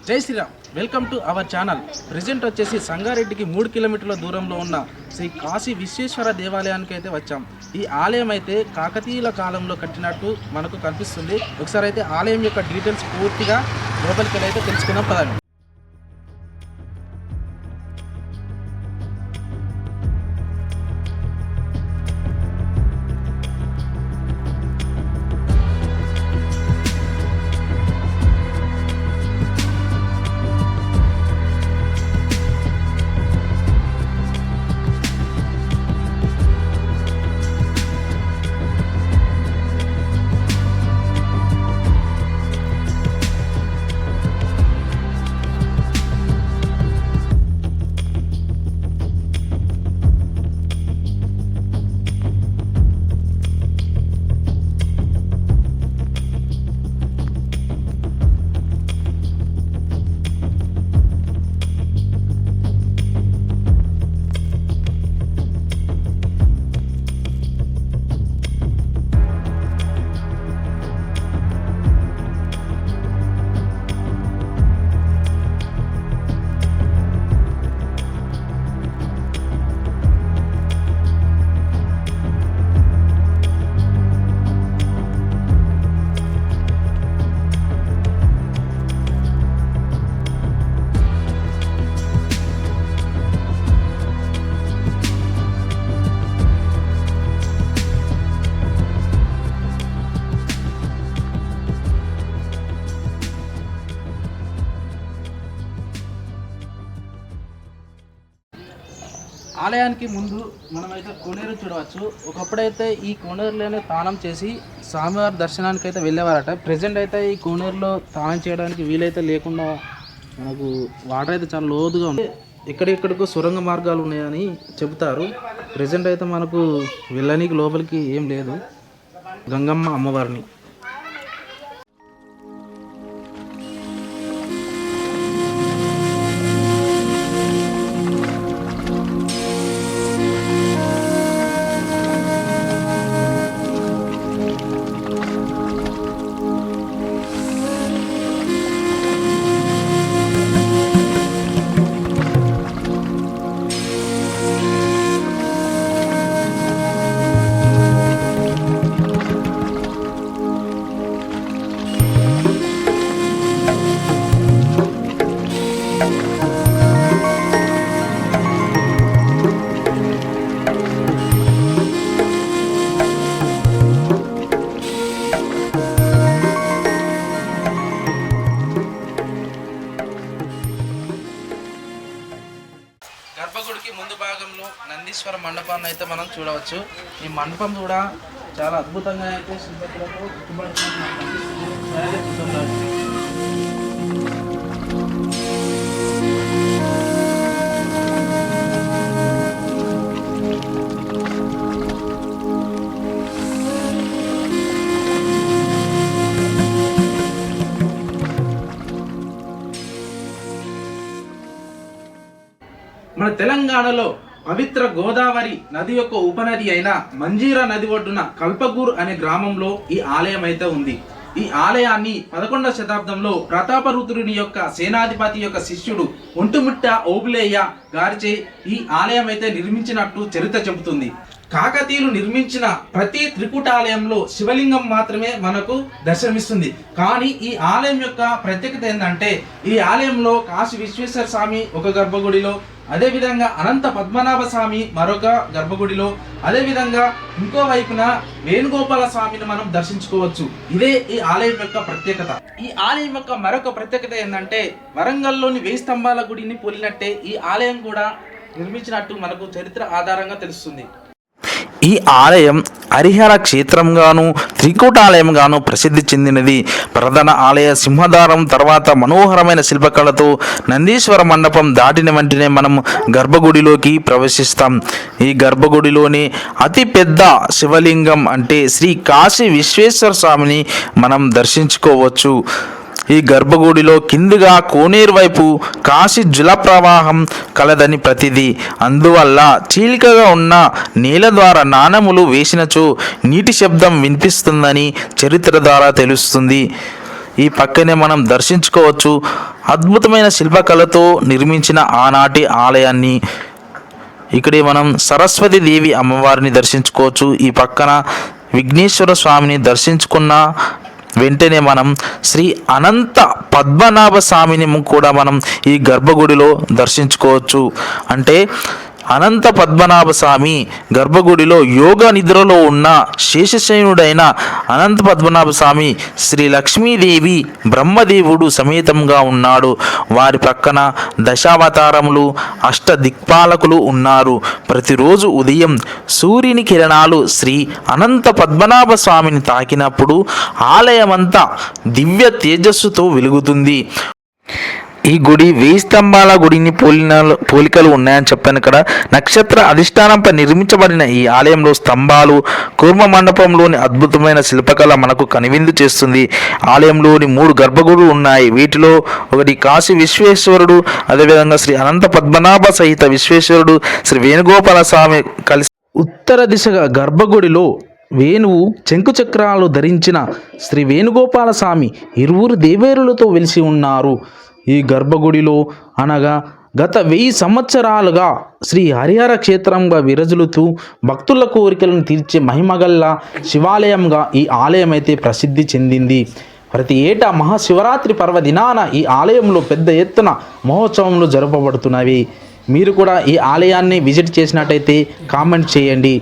జై Shriram. Welcome to our channel. Present వచ్చేసి సంగారెడ్డికి 3 కిలోమీటర్ల దూరంలో ఉన్న శ్రీ కాశీ విశ్వేశ్వర దేవాలయానికి అయితే వచ్చాం. ఈ ఆలయం అయితే కాకతీయుల కాలంలో కట్టినట్టు మనకు కనిపిస్తుంది. ఒకసారి అయితే ఆలయం యొక్క డీటెయిల్స్ పూర్తిగా లోపలికి అయితే తెలుసుకుందాం పదండి. ఆలయానికి ముందు మనమైతే కోనేరు చూడవచ్చు. ఒకప్పుడైతే ఈ కోనేరులోనే తానం చేసి స్వామివారి దర్శనానికి అయితే వెళ్ళేవారట. ప్రజెంట్ అయితే ఈ కోనేరులో తానం చేయడానికి వీలైతే లేకుండా మనకు వాటర్ అయితే చాలా లోతుగా ఉంది. ఎక్కడెక్కడికో సొరంగ మార్గాలు ఉన్నాయని చెబుతారు. ప్రజెంట్ అయితే మనకు వెళ్ళడానికి లోపలికి ఏం లేదు. గంగమ్మ అమ్మవారిని గర్భగుడికి ముందు భాగంలో నందీశ్వర మండపాన్ని అయితే మనం చూడవచ్చు. ఈ మండపం కూడా చాలా అద్భుతంగా అయితే శిల్పకులతో మన తెలంగాణలో పవిత్ర గోదావరి నది యొక్క ఉపనది అయిన మంజీరా నది ఒడ్డున కల్పగూర్ అనే గ్రామంలో ఈ ఆలయం అయితే ఉంది. ఈ ఆలయాన్ని 11వ శతాబ్దంలో ప్రతాపరుద్రుని యొక్క సేనాధిపతి యొక్క శిష్యుడు ఒంటుమిట్ట ఓబులేయ గారిచే ఈ ఆలయం అయితే నిర్మించినట్టు చరిత్ర చెబుతుంది. కాకతీయులు నిర్మించిన ప్రతి త్రికూటాలయంలో శివలింగం మాత్రమే మనకు దర్శనమిస్తుంది. కానీ ఈ ఆలయం యొక్క ప్రత్యేకత ఏంటంటే ఈ ఆలయంలో కాశీ విశ్వేశ్వర స్వామి ఒక గర్భగుడిలో, అదేవిధంగా అనంత పద్మనాభ స్వామి మరొక గర్భగుడిలో, అదేవిధంగా ఇంకో వైపున వేణుగోపాల స్వామిని మనం దర్శించుకోవచ్చు. ఇదే ఈ ఆలయం యొక్క ప్రత్యేకత. ఈ ఆలయం యొక్క మరొక ప్రత్యేకత ఏంటంటే వరంగల్లోని 1000 స్తంభాల గుడిని పోలినట్టే ఈ ఆలయం కూడా నిర్మించినట్టు మనకు చరిత్ర ఆధారంగా తెలుస్తుంది. ఈ ఆలయం హరిహర క్షేత్రంగాను త్రికూటాలయంగాను ప్రసిద్ధి చెందినది. ప్రధాన ఆలయ సింహద్వారం తర్వాత మనోహరమైన శిల్పకళతో నందీశ్వర మండపం దాటిన వెంటనే మనం గర్భగుడిలోకి ప్రవేశిస్తాం. ఈ గర్భగుడిలోని అతి పెద్ద శివలింగం అంటే శ్రీ కాశీ విశ్వేశ్వర స్వామిని మనం దర్శించుకోవచ్చు. ఈ గర్భగుడిలో కిందిగా కోనేరు వైపు కాశీ జల ప్రవాహం కలదని ప్రతిది. అందువల్ల చీలికగా ఉన్న నేల ద్వారా నాణములు వేసినచో నీటి శబ్దం వినిపిస్తుందని చరిత్ర ద్వారా తెలుస్తుంది. ఈ పక్కనే మనం దర్శించుకోవచ్చు. అద్భుతమైన శిల్పకళతో నిర్మించిన ఆనాటి ఆలయాన్ని. ఇక్కడే మనం సరస్వతి దేవి అమ్మవారిని దర్శించుకోవచ్చు. ఈ పక్కన విఘ్నేశ్వర స్వామిని దర్శించుకున్న వెంటనే మనం శ్రీ అనంత పద్మనాభ స్వామిని కూడా మనం ఈ గర్భగుడిలో దర్శించుకోవచ్చు. అంటే అనంత పద్మనాభ స్వామి గర్భగుడిలో యోగ నిద్రలో ఉన్న శేషశయనుడైన అనంత పద్మనాభ స్వామి శ్రీ లక్ష్మీదేవి బ్రహ్మదేవుడు సమేతంగా ఉన్నాడు. వారి పక్కన దశావతారములు అష్ట దిక్పాలకులు ఉన్నారు. ప్రతిరోజు ఉదయం సూర్యుని కిరణాలు శ్రీ అనంత పద్మనాభ స్వామిని తాకినప్పుడు ఆలయమంతా దివ్య తేజస్సుతో వెలుగుతుంది. ఈ గుడి 1000 స్తంభాల గుడిని పోలికలు ఉన్నాయని చెప్పాను కదా. నక్షత్ర అధిష్టానంపై నిర్మించబడిన ఈ ఆలయంలో స్తంభాలు, కూర్మ మండపంలోని అద్భుతమైన శిల్పకళ మనకు కనువిందు చేస్తుంది. ఆలయంలోని 3 గర్భగుడులు ఉన్నాయి. వీటిలో ఒకటి కాశీ విశ్వేశ్వరుడు, అదేవిధంగా శ్రీ అనంత పద్మనాభ సహిత విశ్వేశ్వరుడు, శ్రీ వేణుగోపాల స్వామి కలిసి ఉత్తర దిశగా గర్భగుడిలో వేణువు శంకుచక్రాలు ధరించిన శ్రీ వేణుగోపాల స్వామి ఇరువురు దేవేరులతో వెలిసి ఉన్నారు. ఈ గర్భగుడిలో అనగా గత 1000 సంవత్సరాలుగా శ్రీ హరిహర క్షేత్రంగా విరజులుతూ భక్తుల కోరికలను తీర్చే మహిమగల్ల శివాలయంగా ఈ ఆలయం అయితే ప్రసిద్ధి చెందింది. ప్రతి ఏటా మహాశివరాత్రి పర్వదినాన ఈ ఆలయంలో పెద్ద ఎత్తున మహోత్సవంలో జరపబడుతున్నవి. మీరు కూడా ఈ ఆలయాన్ని విజిట్ చేసినట్టయితే కామెంట్ చేయండి.